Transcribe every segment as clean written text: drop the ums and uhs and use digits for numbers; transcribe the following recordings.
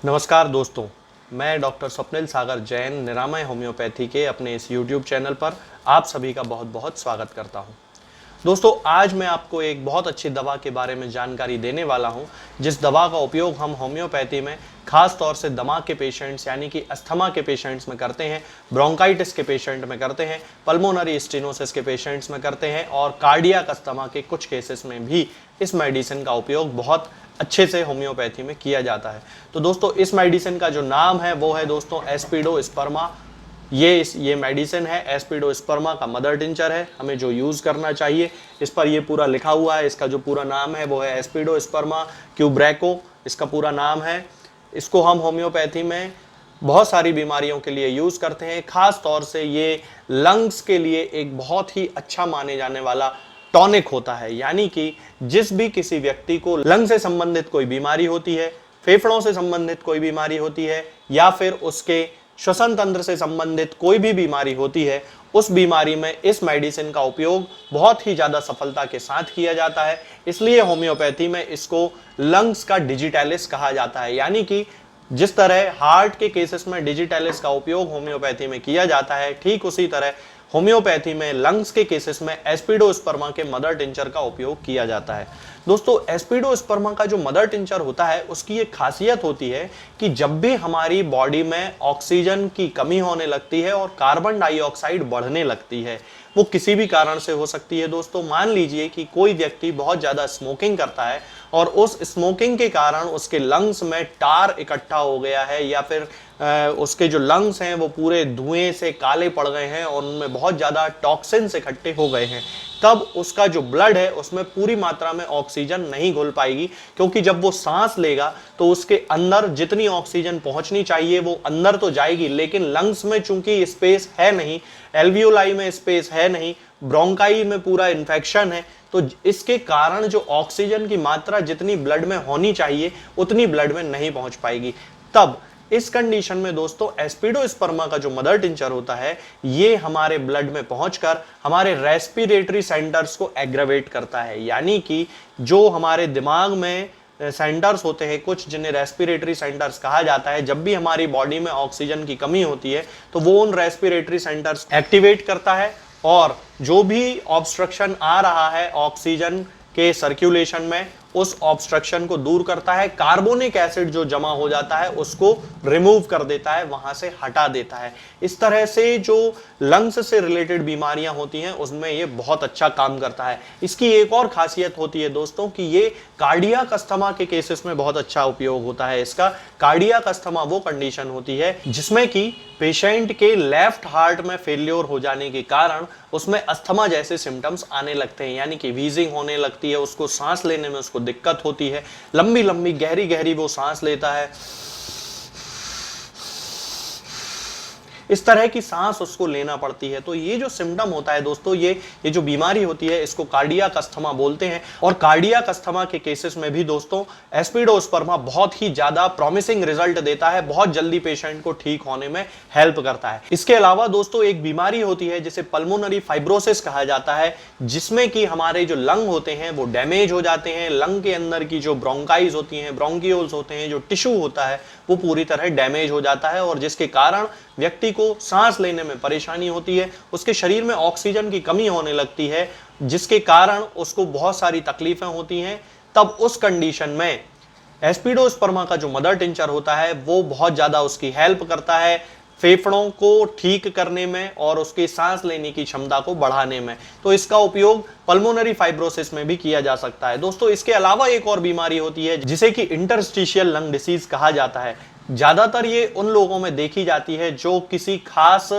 नमस्कार दोस्तों, मैं डॉक्टर स्वप्निल सागर जैन निरामय होम्योपैथी के अपने इस YouTube चैनल पर आप सभी का बहुत बहुत स्वागत करता हूं। दोस्तों, आज मैं आपको एक बहुत अच्छी दवा के बारे में जानकारी देने वाला हूं, जिस दवा का उपयोग हम होम्योपैथी में खास तौर से दमा के पेशेंट्स यानी कि अस्थमा के पेशेंट्स में करते हैं, ब्रोंकाइटिस के पेशेंट में करते हैं, पल्मोनरी स्टेनोसिस के पेशेंट्स में करते हैं और कार्डियक अस्थमा के कुछ केसेस में भी इस मेडिसिन का उपयोग बहुत अच्छे से होम्योपैथी में किया जाता है। तो दोस्तों, इस मेडिसिन का जो नाम है वो है दोस्तों एस्पिडोस्पर्मा। ये मेडिसिन है, एस्पिडोस्पर्मा का मदर टिंचर है। हमें जो यूज़ करना चाहिए इस पर ये पूरा लिखा हुआ है। इसका जो पूरा नाम है वो है एस्पिडोस्पर्मा क्यूब्रैको, इसका पूरा नाम है। इसको हम होम्योपैथी में बहुत सारी बीमारियों के लिए यूज़ करते हैं। खास तौर से ये लंग्स के लिए एक बहुत ही अच्छा माने जाने वाला टॉनिक होता है, यानी कि जिस भी किसी व्यक्ति को लंग से संबंधित कोई बीमारी होती है, फेफड़ों से संबंधित कोई बीमारी होती है या फिर उसके श्वसन तंत्र से संबंधित कोई भी बीमारी होती है, उस बीमारी में इस मेडिसिन का उपयोग बहुत ही ज़्यादा सफलता के साथ किया जाता है। इसलिए होम्योपैथी में इसको लंग्स का डिजिटैलिस कहा जाता है, यानी कि जिस तरह हार्ट के केसेस में डिजिटैलिस का उपयोग होम्योपैथी में किया जाता है, ठीक उसी तरह होम्योपैथी में लंग्स के केसेस में एस्पिडोस्पर्मा के मदर टिंचर का उपयोग किया जाता है। दोस्तों, एस्पिडोस्पर्मा का जो मदर टिंचर होता है उसकी एक खासियत होती है कि जब भी हमारी बॉडी में ऑक्सीजन की कमी होने लगती है और कार्बन डाइऑक्साइड बढ़ने लगती है, वो किसी भी कारण से हो सकती है। दोस्तों, मान लीजिए कि कोई व्यक्ति बहुत ज़्यादा स्मोकिंग करता है और उस स्मोकिंग के कारण उसके लंग्स में टार इकट्ठा हो गया है या फिर उसके जो लंग्स हैं वो पूरे धुएं से काले पड़ गए हैं और उनमें बहुत ज़्यादा टॉक्सिन्स इकट्ठे हो गए हैं, तब उसका जो ब्लड है उसमें पूरी मात्रा में ऑक्सीजन नहीं घुल पाएगी, क्योंकि जब वो सांस लेगा तो उसके अंदर जितनी ऑक्सीजन पहुंचनी चाहिए वो अंदर तो जाएगी, लेकिन लंग्स में चूंकि स्पेस है नहीं, एल्वियोलाई में स्पेस है नहीं, ब्रोंकाई में पूरा इन्फेक्शन है, तो इसके कारण जो ऑक्सीजन की मात्रा जितनी ब्लड में होनी चाहिए उतनी ब्लड में नहीं पहुंच पाएगी। तब इस कंडीशन में दोस्तों एस्पिडोस्पर्मा का जो मदर टिंचर होता है ये हमारे ब्लड में पहुंचकर हमारे रेस्पिरेटरी सेंटर्स को एग्रावेट करता है, यानी कि जो हमारे दिमाग में सेंटर्स होते हैं कुछ, जिन्हें रेस्पिरेटरी सेंटर्स कहा जाता है, जब भी हमारी बॉडी में ऑक्सीजन की कमी होती है तो वो उन रेस्पिरेटरी सेंटर्स एक्टिवेट करता है और जो भी ऑब्स्ट्रक्शन आ रहा है ऑक्सीजन के सर्कुलेशन में उस ऑब्स्ट्रक्शन को दूर करता है। कार्बोनिक एसिड जो जमा हो जाता है उसको रिमूव कर देता है, वहां से हटा देता है। इस तरह से जो लंग्स से रिलेटेड बीमारियां होती हैं उसमें ये बहुत अच्छा काम करता है। इसकी एक और खासियत होती है दोस्तों कि ये कार्डियक अस्थमा के केसेस में बहुत अच्छा उपयोग होता है इसका। कार्डियक अस्थमा वो कंडीशन होती है जिसमें कि पेशेंट के लेफ्ट हार्ट में फेल्योर हो जाने के कारण उसमें अस्थमा जैसे सिम्टम्स आने लगते हैं, यानी कि वीजिंग होने लगती है, उसको सांस लेने में उसको दिक्कत होती है, लंबी लंबी गहरी गहरी वो सांस लेता है, इस तरह की सांस उसको लेना पड़ती है। तो ये जो सिम्टम होता है दोस्तों, ये जो बीमारी होती है इसको कार्डियक अस्थमा बोलते हैं। और कार्डियक अस्थमा के केसेस में भी दोस्तों एस्पिडोस्पर्मा बहुत ही ज्यादा प्रॉमिसिंग रिजल्ट देता है, बहुत जल्दी पेशेंट को ठीक होने में हेल्प करता है। इसके अलावा दोस्तों एक बीमारी होती है जिसे पल्मोनरी फाइब्रोसिस कहा जाता है, जिसमें कि हमारे जो लंग होते हैं वो डैमेज हो जाते हैं। लंग के अंदर की जो ब्रोंकाइज होती हैं, ब्रोंकियोल्स होते हैं, जो टिश्यू होता है वो पूरी तरह डैमेज हो जाता है और जिसके कारण व्यक्ति को सांस लेने में परेशानी होती है, उसके शरीर में ऑक्सीजन की कमी होने लगती है, जिसके कारण उसको बहुत सारी तकलीफें होती हैं। तब उस कंडीशन में एस्पिडोस्पर्मा का जो मदर टिंचर होता है वो बहुत ज्यादा उसकी हेल्प करता है फेफड़ों को ठीक करने में और उसकी सांस लेने की क्षमता को बढ़ाने में। तो इसका उपयोग पल्मोनरी फाइब्रोसिस में भी किया जा सकता है। दोस्तों, इसके अलावा एक और बीमारी होती है जिसे कि इंटरस्टिशियल लंग डिसीज कहा जाता है। ज्यादातर ये उन लोगों में देखी जाती है जो किसी खास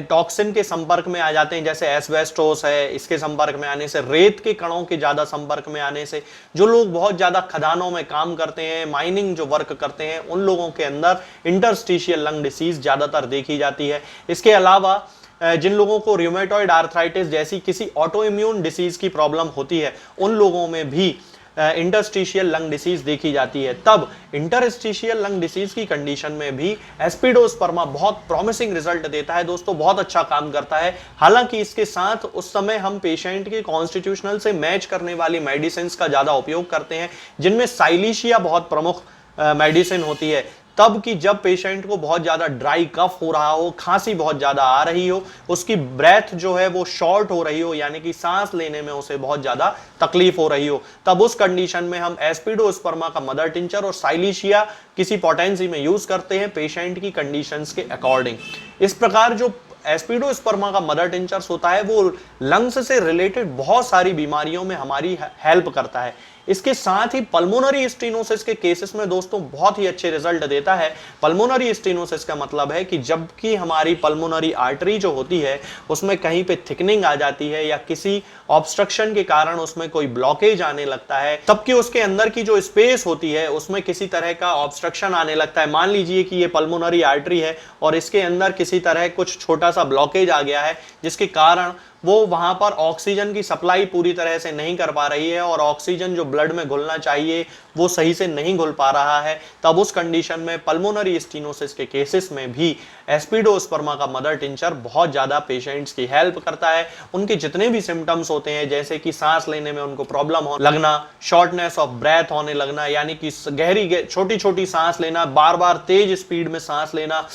टॉक्सिन के संपर्क में आ जाते हैं, जैसे एस्बेस्टोस है, इसके संपर्क में आने से, रेत के कणों के ज्यादा संपर्क में आने से, जो लोग बहुत ज्यादा खदानों में काम करते हैं, माइनिंग जो वर्क करते हैं, उन लोगों के अंदर इंटरस्टिशियल लंग डिसीज ज्यादातर देखी जाती है। इसके अलावा जिन लोगों को रूमेटॉइड आर्थराइटिस जैसी किसी ऑटो इम्यून डिसीज की प्रॉब्लम होती है, उन लोगों में भी इंटरस्टिशियल लंग डिसीज देखी जाती है। तब इंटरस्टिशियल लंग डिसीज की कंडीशन में भी एस्पिडोस्पर्मा बहुत प्रॉमिसिंग रिजल्ट देता है दोस्तों, बहुत अच्छा काम करता है। हालांकि इसके साथ उस समय हम पेशेंट के कॉन्स्टिट्यूशनल से मैच करने वाली मेडिसिन का ज्यादा उपयोग करते हैं, जिनमें साइलिशिया बहुत प्रमुख मेडिसिन होती है तब कि जब पेशेंट को बहुत ज़्यादा ड्राई कफ हो रहा हो, खांसी बहुत ज़्यादा आ रही हो, उसकी ब्रेथ जो है वो शॉर्ट हो रही हो, यानी कि सांस लेने में उसे बहुत ज़्यादा तकलीफ हो रही हो, तब उस कंडीशन में हम एस्पिडोस्पर्मा का मदर टिंचर और साइलिशिया किसी पोटेंसी में यूज करते हैं पेशेंट की कंडीशंस के अकॉर्डिंग। इस प्रकार जो एस्पिडोस्पर्मा का मदर टिंचर्स होता है वो लंग्स से रिलेटेड बहुत सारी बीमारियों में हमारी हेल्प करता है। इसके साथ ही पल्मोनरी स्टेनोसिस के केसेस में दोस्तों बहुत ही अच्छे रिजल्ट देता है। पल्मोनरी स्टेनोसिस का मतलब है कि जबकि हमारी पल्मोनरी आर्टरी जो होती है उसमें कहीं पे थिकनिंग आ जाती है या किसी ऑब्स्ट्रक्शन के कारण उसमें कोई ब्लॉकेज आने लगता है, तब कि उसके अंदर की जो स्पेस होती है उसमें किसी तरह का ऑब्स्ट्रक्शन आने लगता है। मान लीजिए कि ये पल्मोनरी आर्टरी है और इसके अंदर किसी तरह कुछ छोटा सा ब्लॉकेज आ गया है, जिसके कारण वो वहां पर ऑक्सीजन की सप्लाई पूरी तरह से नहीं कर पा रही है और ऑक्सीजन जो ब्लड में घुलना चाहिए वो सही से नहीं घुल पा रहा है। तब उस कंडीशन में पल्मोनरी स्टेनोसिस के केसेस में भी एस्पिडोस्पर्मा का मदर टिंचर बहुत ज्यादा पेशेंट्स की हेल्प करता है। उनके जितने भी सिम्टम्स होते हैं, जैसे कि सांस लेने में उनको प्रॉब्लम हो लगना, शॉर्टनेस ऑफ ब्रेथ होने लगना, यानी कि गहरी छोटी छोटी सांस लेना, बार बार तेज स्पीड में सांस लेना,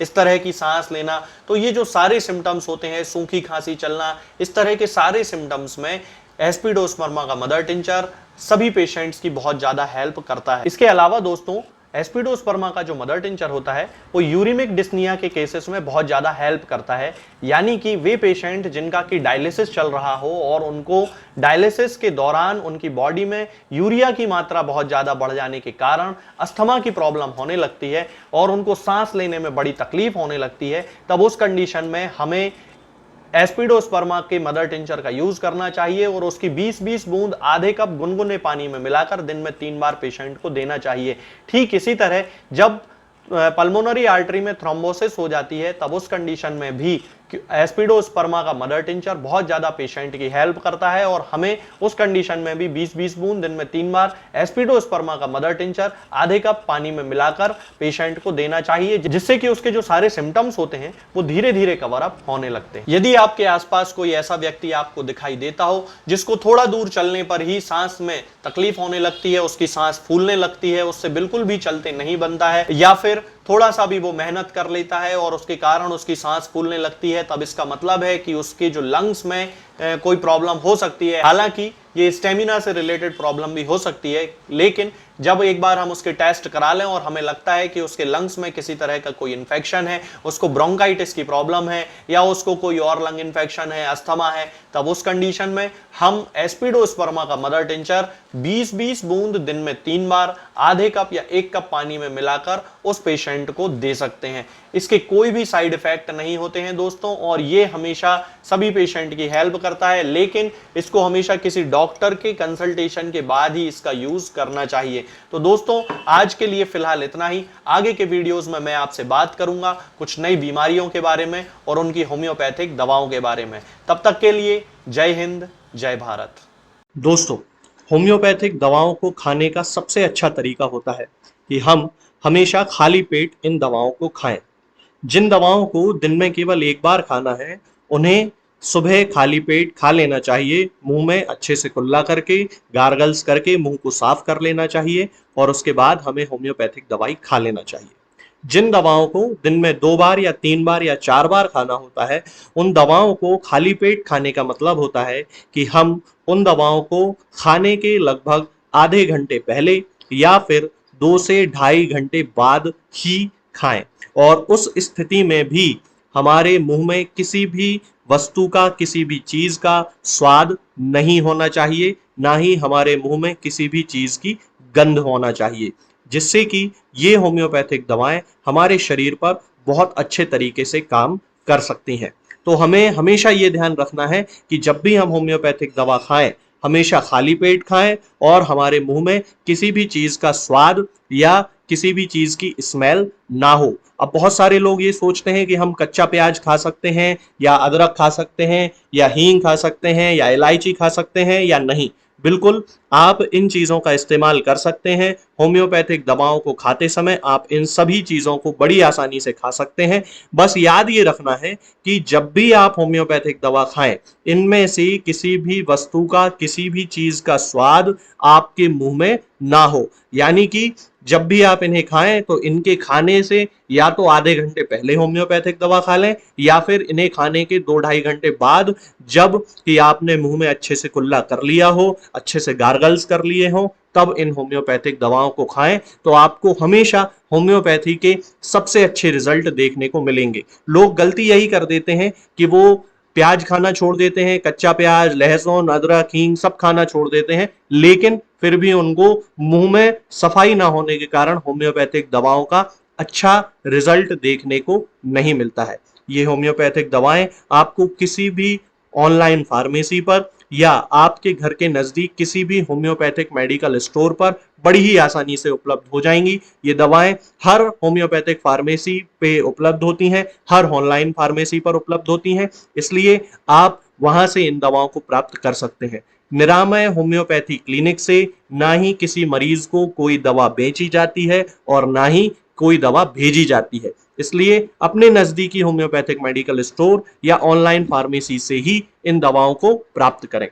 इस तरह की सांस लेना, तो ये जो सारे सिम्टम्स होते हैं, सूखी खांसी चलना, इस तरह के सारे सिम्टम्स में एस्पिडोस्पर्मा का मदर टिंचर सभी पेशेंट्स की बहुत ज्यादा हेल्प करता है। इसके अलावा दोस्तों एस्पिडोस्पर्मा का जो मदर टिंचर होता है वो यूरिमिक डिस्निया के केसेस में बहुत ज्यादा हेल्प करता है, यानी कि वे पेशेंट जिनका कि डायलिसिस चल रहा हो और उनको डायलिसिस के दौरान उनकी बॉडी में यूरिया की मात्रा बहुत ज्यादा बढ़ जाने के कारण अस्थमा की प्रॉब्लम होने लगती है और उनको सांस लेने में बड़ी तकलीफ होने लगती है, तब उस कंडीशन में हमें एस्पिडोस्पर्मा के मदर टिंचर का यूज करना चाहिए और उसकी 20-20 बूंद आधे कप गुनगुने पानी में मिलाकर दिन में 3 बार पेशेंट को देना चाहिए। ठीक इसी तरह जब पल्मोनरी आर्टरी में थ्रोम्बोसिस हो जाती है तब उस कंडीशन में भी एस्पिडोस्पर्मा का मदर टिंचर बहुत ज्यादा पेशेंट की हेल्प करता है और हमें उस कंडीशन में भी 20-20 बूंद दिन में 3 बार एस्पिडोस्पर्मा का मदर टिंचर आधे कप पानी में मिलाकर पेशेंट को देना चाहिए, जिससे कि उसके जो सारे सिम्टम्स होते हैं वो धीरे धीरे कवर अप होने लगते हैं। यदि आपके आसपास कोई ऐसा व्यक्ति आपको दिखाई देता हो जिसको थोड़ा दूर चलने पर ही सांस में तकलीफ होने लगती है, उसकी सांस फूलने लगती है, उससे बिल्कुल भी चलते नहीं बनता है, या फिर थोड़ा सा भी वो मेहनत कर लेता है और उसके कारण उसकी सांस फूलने लगती है, तब इसका मतलब है कि उसके जो लंग्स में कोई प्रॉब्लम हो सकती है। हालांकि ये स्टेमिना से रिलेटेड प्रॉब्लम भी हो सकती है, लेकिन जब एक बार हम उसके टेस्ट करा लें और हमें लगता है कि उसके लंग्स में किसी तरह का कोई इन्फेक्शन है, उसको ब्रोंकाइटिस की प्रॉब्लम है या उसको कोई और लंग इन्फेक्शन है, अस्थमा है, तब उस कंडीशन में हम एस्पिडोस्पर्मा का मदर टिंचर 20-20 बूंद दिन में 3 बार आधे कप या 1 कप पानी में मिलाकर उस पेशेंट को दे सकते हैं। इसके कोई भी साइड इफेक्ट नहीं होते हैं दोस्तों और ये हमेशा सभी पेशेंट की हेल्प करता है, लेकिन इसको हमेशा किसी डॉक्टर के कंसल्टेशन के बाद ही इसका यूज करना चाहिए। तो दोस्तों आज के लिए फिलहाल इतना ही। आगे के वीडियोस में मैं आपसे बात करूंगा कुछ नई बीमारियों के बारे में और उनकी होम्योपैथिक दवाओं के बारे में। तब तक के लिए जय हिंद, जय भारत। दोस्तों होम्योपैथिक दवाओं को खाने का सबसे अच्छा तरीका होता है कि हम हमेशा खाली पेट इन दवाओं को खाएं। जिन दवाओं को दिन में केवल एक बार खाना है उन्हें सुबह खाली पेट खा लेना चाहिए, मुंह में अच्छे से कुल्ला करके, गार्गल्स करके मुंह को साफ कर लेना चाहिए और उसके बाद हमें होम्योपैथिक दवाई खा लेना चाहिए। जिन दवाओं को दिन में 2 बार या 3 बार या 4 बार खाना होता है, उन दवाओं को खाली पेट खाने का मतलब होता है कि हम उन दवाओं को खाने के लगभग आधे घंटे पहले या फिर 2 से ढाई घंटे बाद ही खाएं और उस स्थिति में भी हमारे मुंह में किसी भी वस्तु का, किसी भी चीज का स्वाद नहीं होना चाहिए, ना ही हमारे मुंह में किसी भी चीज की गंध होना चाहिए, जिससे कि ये होम्योपैथिक दवाएं हमारे शरीर पर बहुत अच्छे तरीके से काम कर सकती हैं। तो हमें हमेशा ये ध्यान रखना है कि जब भी हम होम्योपैथिक दवा खाएं हमेशा खाली पेट खाएं और हमारे मुंह में किसी भी चीज का स्वाद या किसी भी चीज की स्मेल ना हो। अब बहुत सारे लोग ये सोचते हैं कि हम कच्चा प्याज खा सकते हैं या अदरक खा सकते हैं या हींग खा सकते हैं या इलायची खा सकते हैं या नहीं। बिल्कुल आप इन चीज़ों का इस्तेमाल कर सकते हैं। होम्योपैथिक दवाओं को खाते समय आप इन सभी चीज़ों को बड़ी आसानी से खा सकते हैं। बस याद ये रखना है कि जब भी आप होम्योपैथिक दवा खाएं, इनमें से किसी भी वस्तु का, किसी भी चीज़ का स्वाद आपके मुंह में ना हो। यानी कि जब भी आप इन्हें खाएं तो इनके खाने से या तो आधे घंटे पहले होम्योपैथिक दवा खा लें, या फिर इन्हें खाने के 2-2.5 घंटे बाद, जब कि आपने मुंह में अच्छे से कुल्ला कर लिया हो, अच्छे से गार्गल्स कर लिए हो, तब इन होम्योपैथिक दवाओं को खाएं। तो आपको हमेशा होम्योपैथी के सबसे अच्छे रिजल्ट देखने को मिलेंगे। लोग गलती यही कर देते हैं कि वो प्याज खाना छोड़ देते हैं, कच्चा प्याज, लहसुन, अदरक, हींग सब खाना छोड़ देते हैं, लेकिन फिर भी उनको मुंह में सफाई ना होने के कारण होम्योपैथिक दवाओं का अच्छा रिजल्ट देखने को नहीं मिलता है। ये होम्योपैथिक दवाएं आपको किसी भी ऑनलाइन फार्मेसी पर या आपके घर के नजदीक किसी भी होम्योपैथिक मेडिकल स्टोर पर बड़ी ही आसानी से उपलब्ध हो जाएंगी। ये दवाएं हर होम्योपैथिक फार्मेसी पे उपलब्ध होती हैं, हर ऑनलाइन फार्मेसी पर उपलब्ध होती हैं, इसलिए आप वहां से इन दवाओं को प्राप्त कर सकते हैं। निरामय होम्योपैथी क्लिनिक से ना ही किसी मरीज को कोई दवा बेची जाती है और ना ही कोई दवा भेजी जाती है। इसलिए अपने नजदीकी होम्योपैथिक मेडिकल स्टोर या ऑनलाइन फार्मेसी से ही इन दवाओं को प्राप्त करें।